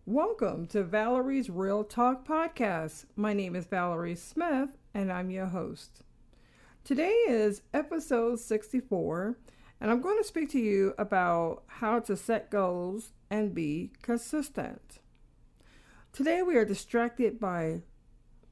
Welcome to Valerie's Real Talk podcast. My name is Valerie Smith and I'm your host. Today is episode 64 and I'm going to speak to you about how to set goals and be consistent. Today we are distracted by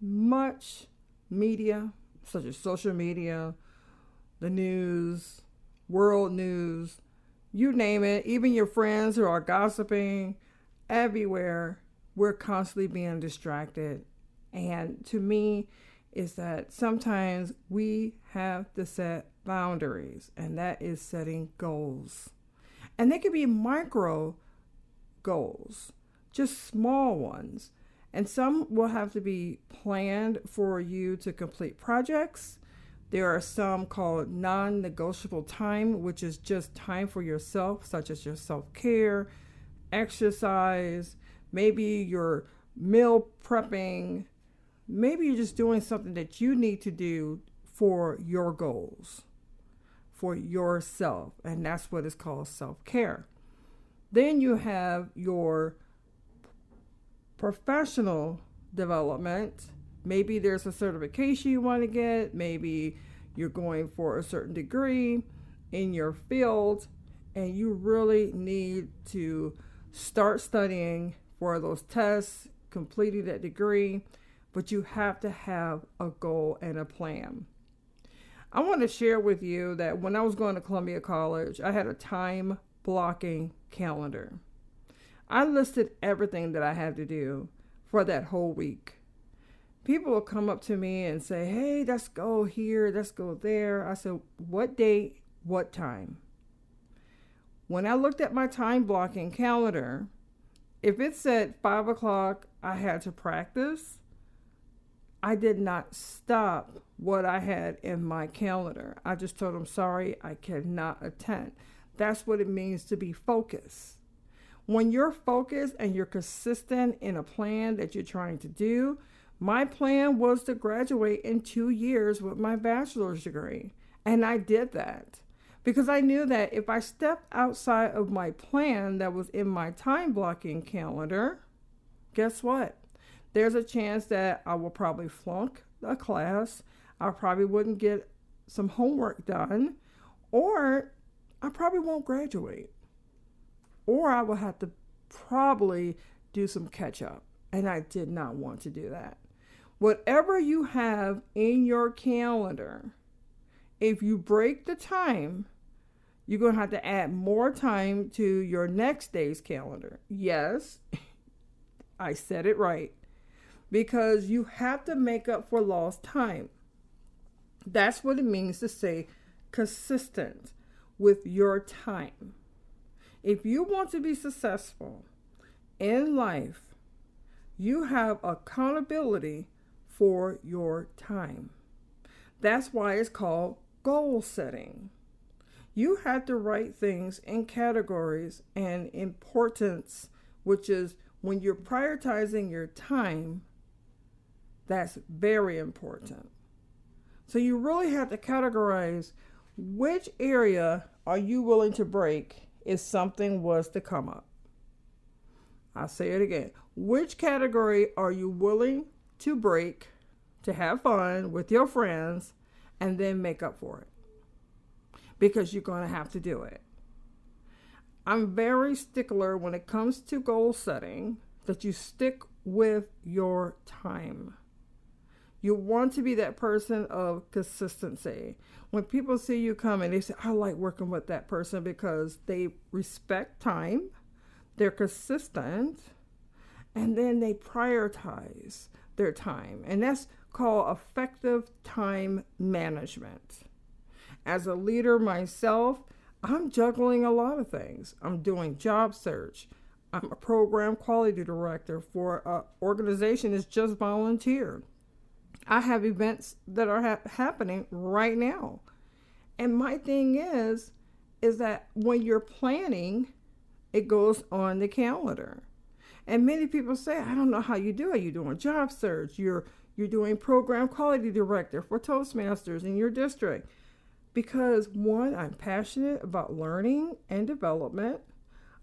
much media, such as social media, the news, world news, you name it, even your friends who are gossiping. Everywhere, we're constantly being distracted. And to me, is that sometimes we have to set boundaries, and that is setting goals. And they can be micro goals, just small ones. And some will have to be planned for you to complete projects. There are some called non-negotiable time, which is just time for yourself, such as your self-care, exercise, maybe you're meal prepping, maybe you're just doing something that you need to do for your goals, for yourself, and that's what is called self-care. Then you have your professional development. Maybe there's a certification you want to get, maybe you're going for a certain degree in your field, and you really need to start studying for those tests, completing that degree, but you have to have a goal and a plan. I want to share with you that when I was going to Columbia College, I had a time blocking calendar. I listed everything that I had to do for that whole week. People will come up to me and say, hey, let's go here, let's go there. I said, what date, what time? When I looked at my time blocking calendar, if it said 5 o'clock, I had to practice, I did not stop what I had in my calendar. I just told them, sorry, I cannot attend. That's what it means to be focused. When you're focused and you're consistent in a plan that you're trying to do, my plan was to graduate in 2 years with my bachelor's degree. And I did that. Because I knew that if I stepped outside of my plan that was in my time blocking calendar, guess what? There's a chance that I will probably flunk a class, I probably wouldn't get some homework done, or I probably won't graduate. Or I will have to probably do some catch up. And I did not want to do that. Whatever you have in your calendar, if you break the time, you're going to have to add more time to your next day's calendar. Yes, I said it right. Because you have to make up for lost time. That's what it means to say consistent with your time. If you want to be successful in life, you have accountability for your time. That's why it's called goal setting. You have to write things in categories and importance, which is when you're prioritizing your time, that's very important. So you really have to categorize which area are you willing to break if something was to come up. I'll say it again. Which category are you willing to break to have fun with your friends and then make up for it? Because you're going to have to do it. I'm very stickler when it comes to goal setting that you stick with your time. You want to be that person of consistency. When people see you coming, they say, I like working with that person because they respect time, they're consistent, and then they prioritize their time. And that's called effective time management. As a leader myself, I'm juggling a lot of things. I'm doing job search. I'm a program quality director for an organization that's just volunteered. I have events that are happening right now. And my thing is that when you're planning, it goes on the calendar. And many people say, I don't know how you do it. You're doing job search. You're doing program quality director for Toastmasters in your district. Because one, I'm passionate about learning and development.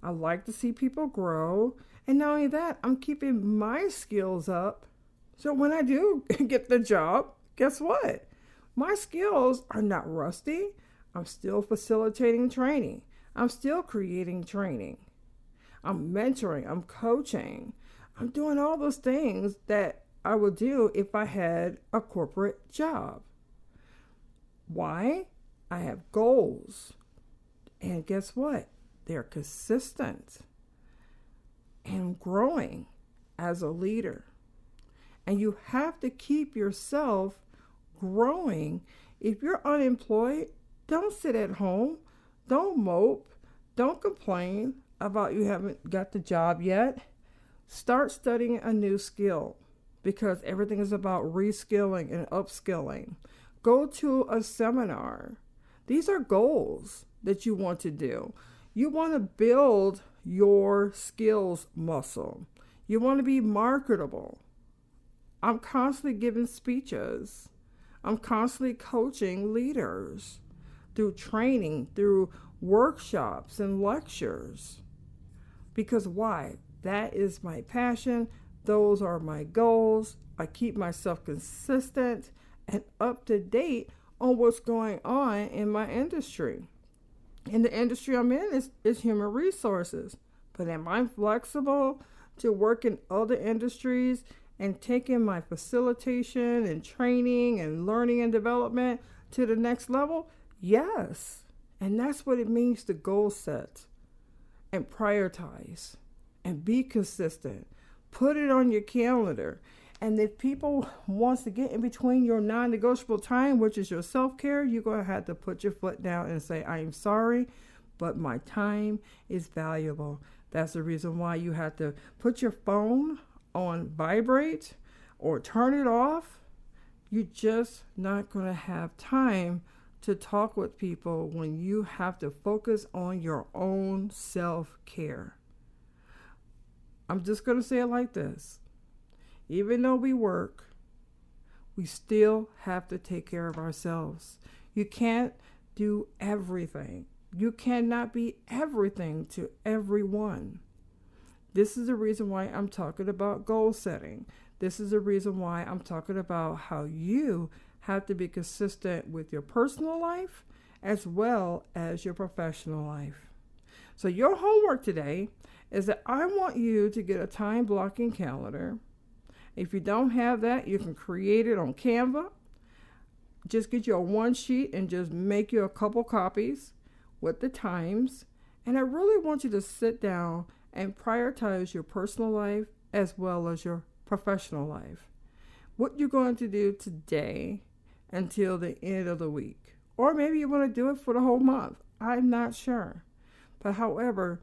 I like to see people grow. And not only that, I'm keeping my skills up. So when I do get the job, guess what? My skills are not rusty. I'm still facilitating training. I'm still creating training. I'm mentoring. I'm coaching. I'm doing all those things that I would do if I had a corporate job. Why? I have goals. And guess what? They're consistent. And growing as a leader. And you have to keep yourself growing. If you're unemployed, don't sit at home. Don't mope. Don't complain about you haven't got the job yet. Start studying a new skill, because everything is about reskilling and upskilling. Go to a seminar. These are goals that you want to do. You want to build your skills muscle. You want to be marketable. I'm constantly giving speeches. I'm constantly coaching leaders through training, through workshops and lectures. Because why? That is my passion. Those are my goals. I keep myself consistent and up to date on what's going on in my industry. And the industry I'm in is human resources. But am I flexible to work in other industries and taking my facilitation and training and learning and development to the next level? Yes. And that's what it means to goal set and prioritize and be consistent. Put it on your calendar. And if people wants to get in between your non-negotiable time, which is your self-care, you're going to have to put your foot down and say, I am sorry, but my time is valuable. That's the reason why you have to put your phone on vibrate or turn it off. You're just not going to have time to talk with people when you have to focus on your own self-care. I'm just going to say it like this. Even though we work, we still have to take care of ourselves. You can't do everything. You cannot be everything to everyone. This is the reason why I'm talking about goal setting. This is the reason why I'm talking about how you have to be consistent with your personal life as well as your professional life. So your homework today is that I want you to get a time blocking calendar. If you don't have that, you can create it on Canva. Just get you a one sheet and just make you a couple copies with the times. And I really want you to sit down and prioritize your personal life as well as your professional life. What you're going to do today until the end of the week. Or maybe you want to do it for the whole month. I'm not sure. But however,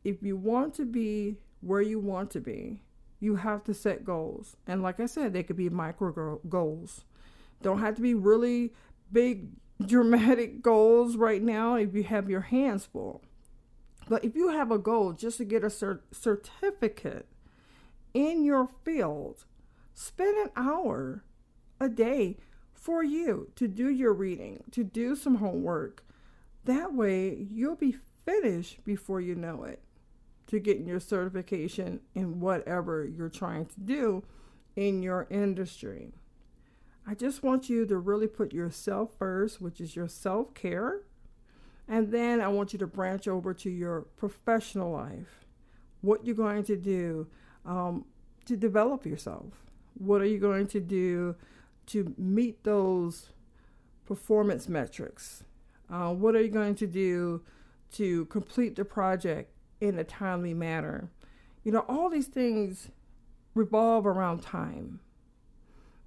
if you want to be where you want to be, you have to set goals. And like I said, they could be micro goals. Don't have to be really big, dramatic goals right now if you have your hands full. But if you have a goal just to get a certificate in your field, spend an hour a day for you to do your reading, to do some homework. That way you'll be finished before you know it, to getting your certification in whatever you're trying to do in your industry. I just want you to really put yourself first, which is your self-care. And then I want you to branch over to your professional life. What you're going to do to develop yourself. What are you going to do to meet those performance metrics? What are you going to do to complete the project in a timely manner? You know, all these things revolve around time.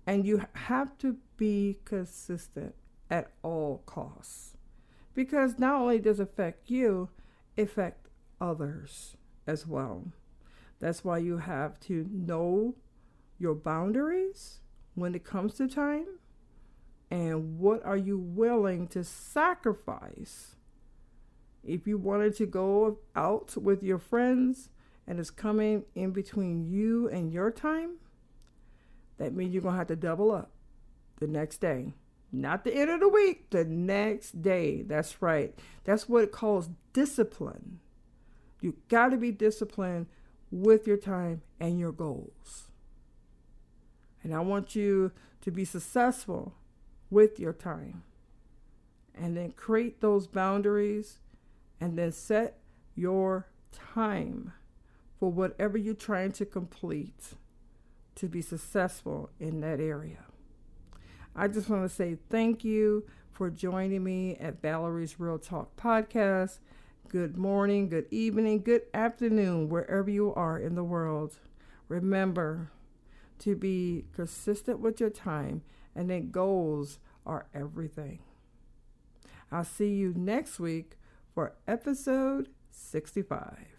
And you have to be consistent at all costs. Because not only does it affect you, it affects others as well. That's why you have to know your boundaries when it comes to time. And what are you willing to sacrifice? If you wanted to go out with your friends and it's coming in between you and your time, that means you're going to have to double up the next day. Not the end of the week, the next day. That's right. That's what it calls discipline. You got to be disciplined with your time and your goals. And I want you to be successful with your time. And then create those boundaries and then set your time for whatever you're trying to complete to be successful in that area. I just want to say thank you for joining me at Valerie's Real Talk podcast. Good morning, good evening, good afternoon, wherever you are in the world. Remember to be consistent with your time, and then goals are everything. I'll see you next week for episode 65.